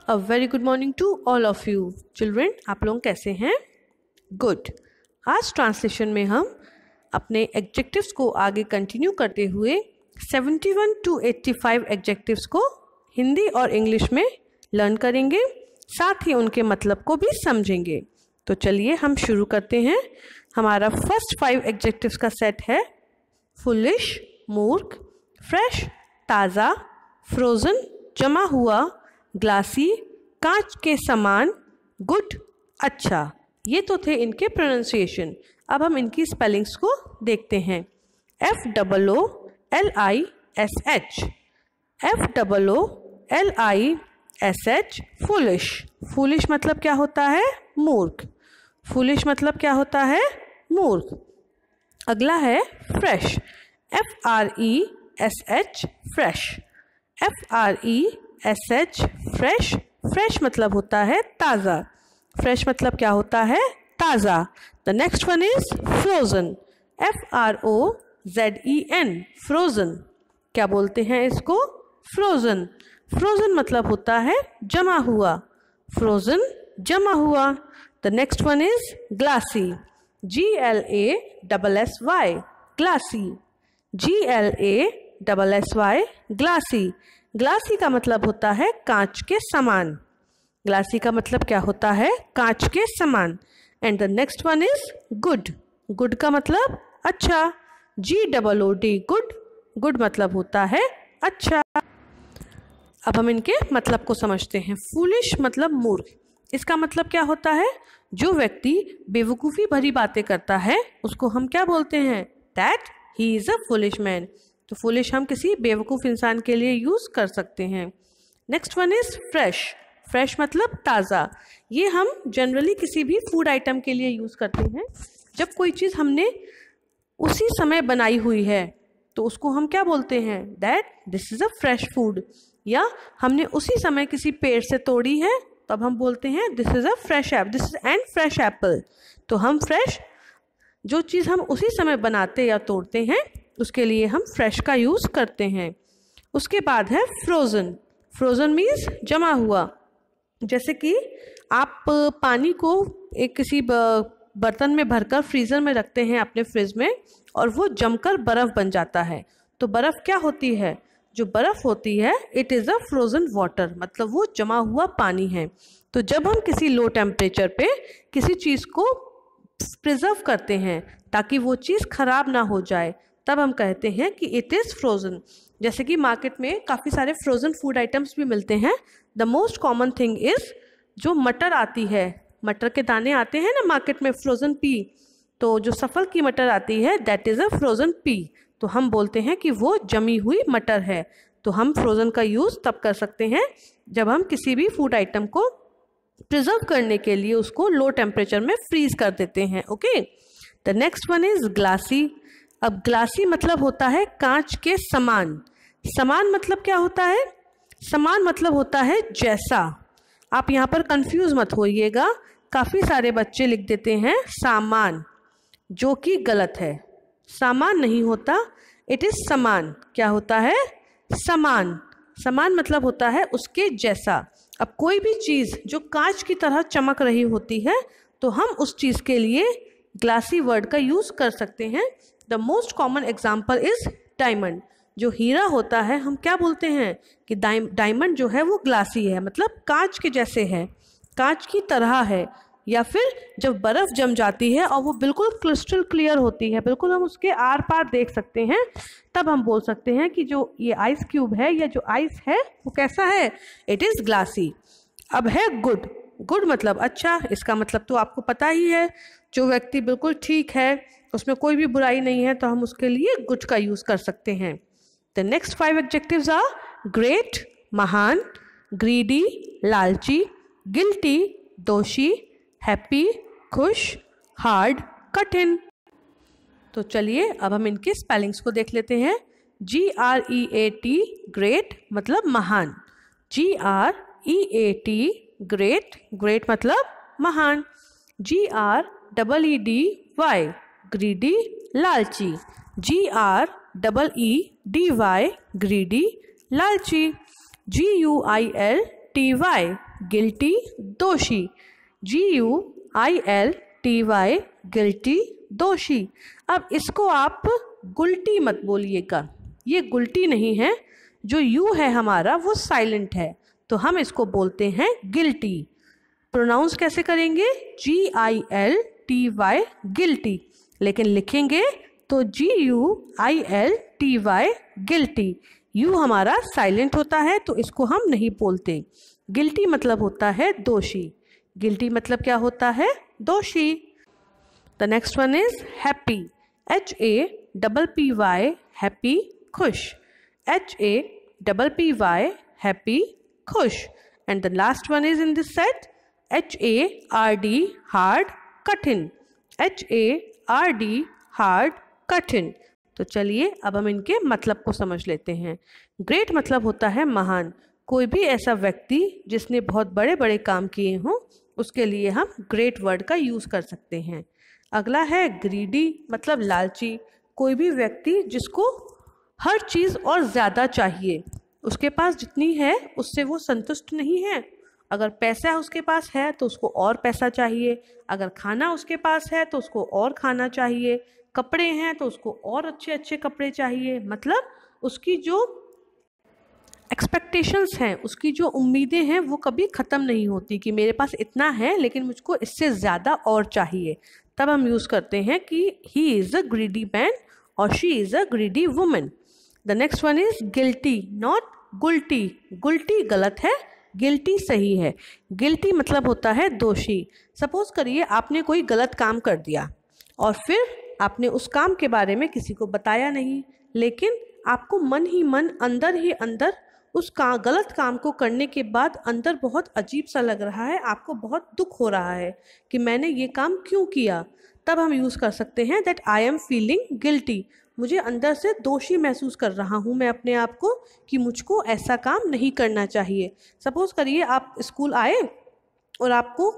A very good morning to all of you children. आप लोग कैसे हैं? गुड। आज ट्रांसलेशन में हम अपने एडजेक्टिव्स को आगे कंटिन्यू करते हुए 71 to 85 एडजेक्टिव्स को हिंदी और इंग्लिश में लर्न करेंगे, साथ ही उनके मतलब को भी समझेंगे। तो चलिए हम शुरू करते हैं। हमारा फर्स्ट 5 एडजेक्टिव्स का सेट है फुलिश, मूर्ख, फ्रेश ताज़ा, फ्रोज़न जमा हुआ, ग्लासी कांच के समान, गुड अच्छा। ये तो थे इनके प्रोनाउंसिएशन। अब हम इनकी स्पेलिंग्स को देखते हैं। FOOLISH, FOOLISH foolish. फुलिश मतलब क्या होता है? मूर्ख। फुलिश मतलब क्या होता है? मूर्ख। अगला है fresh, FRESH fresh. FRESH fresh. Fresh मतलब होता है ताज़ा। फ्रेश मतलब क्या होता है? ताज़ा। The next one is frozen, FROZEN frozen. क्या बोलते हैं इसको? फ्रोज़न। फ्रोज़न मतलब होता है जमा हुआ। फ्रोज़न जमा हुआ। The next one is glassy, GLASSY glassy. GLASSY glassy. Glassy का मतलब होता है कांच के समान। ग्लासी का मतलब क्या होता है? कांच के समान। And the next one is good. Good का मतलब अच्छा, GOOD गुड। गुड मतलब होता है अच्छा। अब हम इनके मतलब को समझते हैं। फूलिश मतलब मूर्ख। इसका मतलब क्या होता है? जो व्यक्ति बेवकूफ़ी भरी बातें करता है उसको हम क्या बोलते हैं? That he is a foolish man. तो फुलिश हम किसी बेवकूफ़ इंसान के लिए यूज़ कर सकते हैं। Next one is fresh. Fresh मतलब ताज़ा। ये हम जनरली किसी भी फूड आइटम के लिए यूज़ करते हैं। जब कोई चीज़ हमने उसी समय बनाई हुई है तो उसको हम क्या बोलते हैं? That this is a fresh food. या हमने उसी समय किसी पेड़ से तोड़ी है तब हम बोलते हैं this is a fresh Apple, this is an fresh Apple. तो हम फ्रेश, जो चीज़ हम उसी समय बनाते या तोड़ते हैं उसके लिए हम फ्रेश का यूज़ करते हैं। उसके बाद है फ्रोज़न। फ्रोज़न मीन्स जमा हुआ। जैसे कि आप पानी को एक किसी बर्तन में भरकर फ्रीज़र में रखते हैं अपने फ्रिज में, और वो जमकर बर्फ़ बन जाता है। तो बर्फ़ क्या होती है? जो बर्फ़ होती है it is a frozen water, मतलब वो जमा हुआ पानी है। तो जब हम किसी लो टेम्परेचर पे किसी चीज़ को प्रिजर्व करते हैं ताकि वो चीज़ ख़राब ना हो जाए, तब हम कहते हैं कि इट इज़ फ्रोज़न। जैसे कि मार्केट में काफ़ी सारे फ्रोज़न फूड आइटम्स भी मिलते हैं। The most common thing is जो मटर आती है, मटर के दाने आते हैं ना मार्केट में, फ्रोज़न पी। तो जो सफल की मटर आती है that is a frozen P. तो हम बोलते हैं कि वो जमी हुई मटर है। तो हम फ्रोज़न का यूज़ तब कर सकते हैं जब हम किसी भी फूड आइटम को प्रिजर्व करने के लिए उसको लो टेम्परेचर में फ्रीज कर देते हैं। Okay. The next one is glassy. अब ग्लासी मतलब होता है कांच के समान। समान मतलब क्या होता है? समान मतलब होता है जैसा। आप यहाँ पर कंफ्यूज मत होइएगा। काफ़ी सारे बच्चे लिख देते हैं सामान, जो कि गलत है। सामान नहीं होता, इट इज़ समान। क्या होता है? समान। समान मतलब होता है उसके जैसा। अब कोई भी चीज़ जो कांच की तरह चमक रही होती है तो हम उस चीज़ के लिए ग्लासी वर्ड का यूज़ कर सकते हैं। The most common example is diamond. जो हीरा होता है हम क्या बोलते हैं कि डायमंड जो है वो ग्लासी है, मतलब कांच के जैसे है, कांच की तरह है। या फिर जब बर्फ़ जम जाती है और वो बिल्कुल क्रिस्टल क्लियर होती है, बिल्कुल हम उसके आर पार देख सकते हैं, तब हम बोल सकते हैं कि जो ये आइस क्यूब है या जो आइस है वो कैसा है? It is glassy. अब है गुड। गुड मतलब अच्छा। इसका मतलब तो आपको पता ही है, जो व्यक्ति बिल्कुल ठीक है, उसमें कोई भी बुराई नहीं है, तो हम उसके लिए गुड का यूज़ कर सकते हैं। The next 5 adjectives are great महान, ग्रीडी लालची, गिल्टी दोषी, हैप्पी खुश, हार्ड कठिन। तो चलिए अब हम इनके स्पेलिंग्स को देख लेते हैं। GREAT ग्रेट मतलब महान। GREAT ग्रेट, ग्रेट मतलब महान। GREEDY ग्रीडी लालची। GREEDY ग्रीडी लालची। GUILTY गिल्टी, दोषी। GUILTY, गिल्टी, दोषी। अब इसको आप गुल्टी मत बोलिएगा, ये गुल्टी नहीं है, जो यू है हमारा वो साइलेंट है, तो हम इसको बोलते हैं गिल्टी। प्रोनाउंस कैसे करेंगे? GILTY, गिल्टी, लेकिन लिखेंगे तो GUILTY, गिल्टी। यू हमारा साइलेंट होता है तो इसको हम नहीं बोलते। गिल्टी मतलब होता है दोषी। गिल्टी मतलब क्या होता है? दोषी। The next one is happy. HAPPY, happy, खुश। HAPPY, हैप्पी, खुश। And the last one is in this set HARD, hard, कठिन। HARD, हार्ड, कठिन। तो चलिए अब हम इनके मतलब को समझ लेते हैं। ग्रेट मतलब होता है महान। कोई भी ऐसा व्यक्ति जिसने बहुत बड़े बड़े काम किए हों, उसके लिए हम ग्रेट वर्ड का यूज़ कर सकते हैं। अगला है ग्रीडी, मतलब लालची। कोई भी व्यक्ति जिसको हर चीज़ और ज़्यादा चाहिए, उसके पास जितनी है उससे वो संतुष्ट नहीं है। अगर पैसा उसके पास है तो उसको और पैसा चाहिए, अगर खाना उसके पास है तो उसको और खाना चाहिए, कपड़े हैं तो उसको और अच्छे अच्छे कपड़े चाहिए। मतलब उसकी जो एक्सपेक्टेशंस हैं, उसकी जो उम्मीदें हैं वो कभी ख़त्म नहीं होती कि मेरे पास इतना है लेकिन मुझको इससे ज़्यादा और चाहिए। तब हम यूज़ करते हैं कि he is a greedy man और she is a greedy woman. The next one is guilty, not गुल्टी। गुल्टी गलत है, गिल्टी सही है। गिल्टी मतलब होता है दोषी। सपोज करिए आपने कोई गलत काम कर दिया और फिर आपने उस काम के बारे में किसी को बताया नहीं, लेकिन आपको मन ही मन अंदर ही अंदर उस गलत काम को करने के बाद अंदर बहुत अजीब सा लग रहा है, आपको बहुत दुख हो रहा है कि मैंने ये काम क्यों किया। तब हम यूज़ कर सकते हैं that I am feeling guilty. मुझे अंदर से दोषी महसूस कर रहा हूँ मैं अपने आप को कि मुझको ऐसा काम नहीं करना चाहिए। सपोज़ करिए आप स्कूल आए और आपको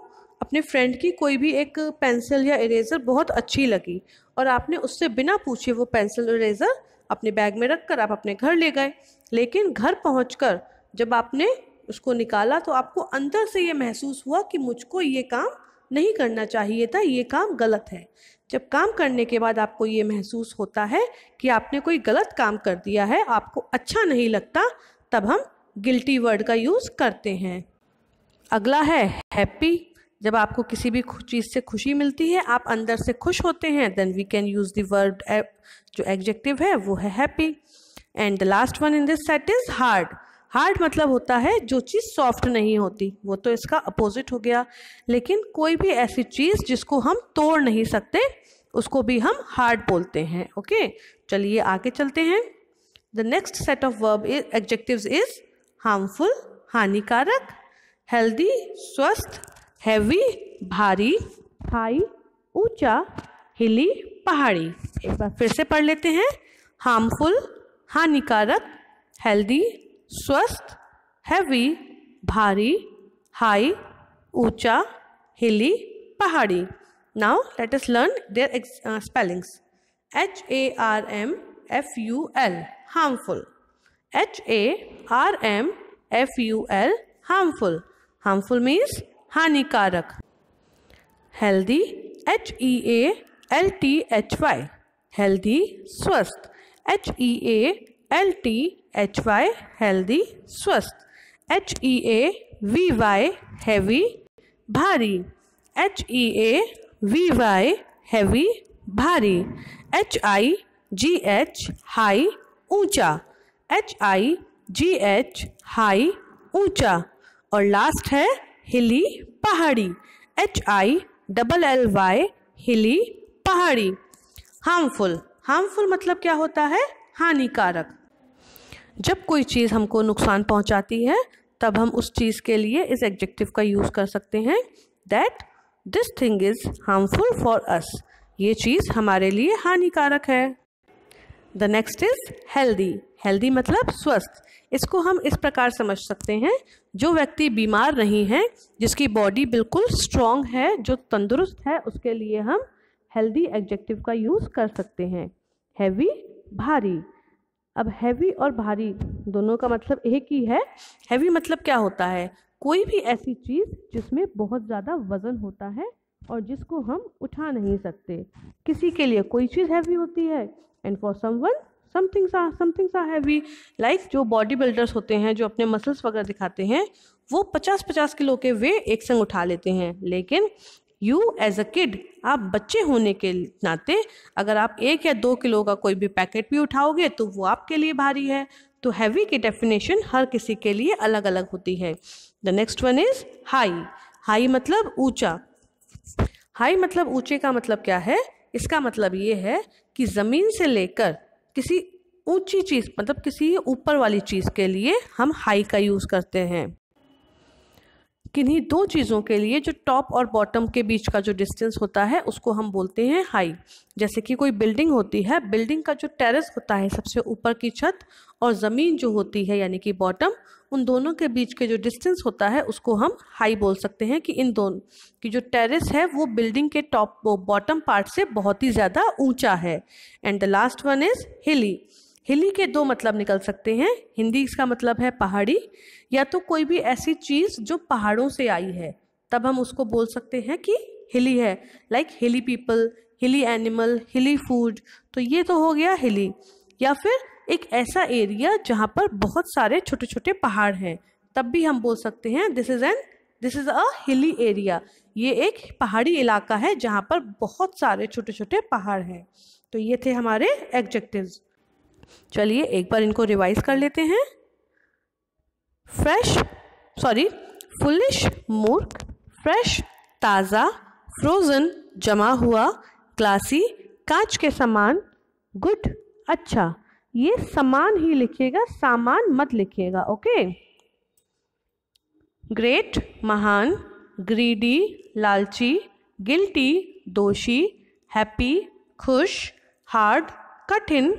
अपने फ्रेंड की कोई भी एक पेंसिल या इरेज़र बहुत अच्छी लगी और आपने उससे बिना पूछे वो पेंसिल इरेज़र अपने बैग में रखकर आप अपने घर ले गए, लेकिन घर पहुंचकर जब आपने उसको निकाला तो आपको अंदर से ये महसूस हुआ कि मुझको ये काम नहीं करना चाहिए था, ये काम गलत है। जब काम करने के बाद आपको ये महसूस होता है कि आपने कोई गलत काम कर दिया है, आपको अच्छा नहीं लगता, तब हम गिल्टी वर्ड का यूज़ करते हैं। अगला है हैप्पी। जब आपको किसी भी चीज़ से खुशी मिलती है, आप अंदर से खुश होते हैं, then we can use the word, जो एडजेक्टिव है वो है happy. And the last one in this set is hard. Hard मतलब होता है जो चीज़ सॉफ्ट नहीं होती, वो तो इसका अपोजिट हो गया। लेकिन कोई भी ऐसी चीज़ जिसको हम तोड़ नहीं सकते, उसको भी हम हार्ड बोलते हैं। ओके, चलिए आगे चलते हैं। The next set of verb is adjectives is harmful, हानिकारक, हेल्दी, स्वस्थ, हैवी, भारी, हाई, ऊंचा, हिली, पहाड़ी। एक बार फिर से पढ़ लेते हैं। हार्मफुल, हानिकारक, हेल्दी, स्वस्थ, हैवी, भारी, हाई, ऊंचा, हिली, पहाड़ी। Now let us learn their spellings. HARMFUL, harmful. HARMFUL, harmful. Harmful means हानिकारक। हेल्दी, HEALTHY, हेल्दी, स्वस्थ। HEALTHY, हेल्दी, स्वस्थ। HEAVY, हैवी, भारी। HEAVY, हैवी, भारी। HIGH, हाई, ऊंचा। HIGH, हाई, ऊंचा। और लास्ट है हिली, पहाड़ी। HILLY, हिली, पहाड़ी। हार्मफुल, हार्मफुल मतलब क्या होता है? हानिकारक। जब कोई चीज़ हमको नुकसान पहुंचाती है, तब हम उस चीज़ के लिए इस एडजेक्टिव का यूज़ कर सकते हैं that this thing is harmful for us. ये चीज़ हमारे लिए हानिकारक है। The next is healthy. Healthy मतलब स्वस्थ। इसको हम इस प्रकार समझ सकते हैं, जो व्यक्ति बीमार नहीं है, जिसकी बॉडी बिल्कुल स्ट्रॉन्ग है, जो तंदुरुस्त है, उसके लिए हम हेल्दी एडजेक्टिव का यूज़ कर सकते हैं। हैवी, भारी। अब हैवी और भारी दोनों का मतलब एक ही है। हैवी मतलब क्या होता है? कोई भी ऐसी चीज़ जिसमें बहुत ज़्यादा वज़न होता है और जिसको हम उठा नहीं सकते। किसी के लिए कोई चीज़ हैवी होती है, and for someone somethings are heavy. Like जो बॉडी बिल्डर्स होते हैं, जो अपने मसल्स वगैरह दिखाते हैं, वो 50-50 किलो के वे एक संग उठा लेते हैं। लेकिन यू एज अ किड, आप बच्चे होने के नाते अगर आप 1 या 2 किलो का कोई भी पैकेट भी उठाओगे तो वो आपके लिए भारी है। तो हैवी की डेफिनेशन हर किसी के लिए अलग अलग होती है। The next one is high. High मतलब ऊंचा। हाई मतलब ऊंचे का मतलब क्या है? इसका मतलब ये है कि ज़मीन से लेकर किसी ऊंची चीज़, मतलब किसी ऊपर वाली चीज़ के लिए हम हाई का यूज़ करते हैं। किन्हीं दो चीज़ों के लिए जो टॉप और बॉटम के बीच का जो डिस्टेंस होता है उसको हम बोलते हैं हाई। जैसे कि कोई बिल्डिंग होती है, बिल्डिंग का जो टेरेस होता है, सबसे ऊपर की छत, और ज़मीन जो होती है यानी कि बॉटम, उन दोनों के बीच के जो डिस्टेंस होता है उसको हम हाई बोल सकते हैं कि इन दोनों की जो टेरेस है वो बिल्डिंग के टॉप बॉटम पार्ट से बहुत ही ज़्यादा ऊंचा है। And the last one is हिली। हिली के दो मतलब निकल सकते हैं। हिंदी इसका मतलब है पहाड़ी, या तो कोई भी ऐसी चीज़ जो पहाड़ों से आई है, तब हम उसको बोल सकते हैं कि हिली है। लाइक हिली पीपल, हिली एनिमल, हिली फूड, तो ये तो हो गया हिली। या फिर एक ऐसा एरिया जहाँ पर बहुत सारे छोटे छोटे पहाड़ हैं, तब भी हम बोल सकते हैं this is a hilly area. ये एक पहाड़ी इलाका है जहाँ पर बहुत सारे छोटे छोटे पहाड़ हैं। तो ये थे हमारे एडजेक्टिव्स। चलिए एक बार इनको रिवाइज कर लेते हैं। फुलिश मूर्ख, फ्रेश ताज़ा, फ्रोज़न जमा हुआ, क्लासी कांच के समान, गुड अच्छा। ये समान ही लिखिएगा, सामान मत लिखिएगा, ओके। ग्रेट महान, ग्रीडी लालची, गिल्टी दोषी, हैप्पी खुश, हार्ड कठिन,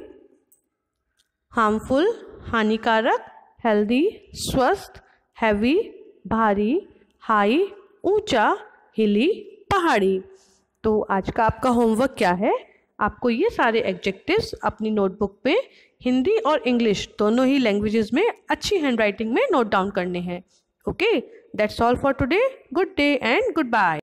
हार्मफुल हानिकारक, हेल्दी स्वस्थ, हैवी भारी, हाई ऊंचा, हिली पहाड़ी। तो आज का आपका होमवर्क क्या है? आपको ये सारे एडजेक्टिव्स अपनी नोटबुक पे हिंदी और इंग्लिश दोनों ही लैंग्वेजेस में अच्छी हैंडराइटिंग में नोट डाउन करने हैं। Okay, that's all for today. Good day and good bye.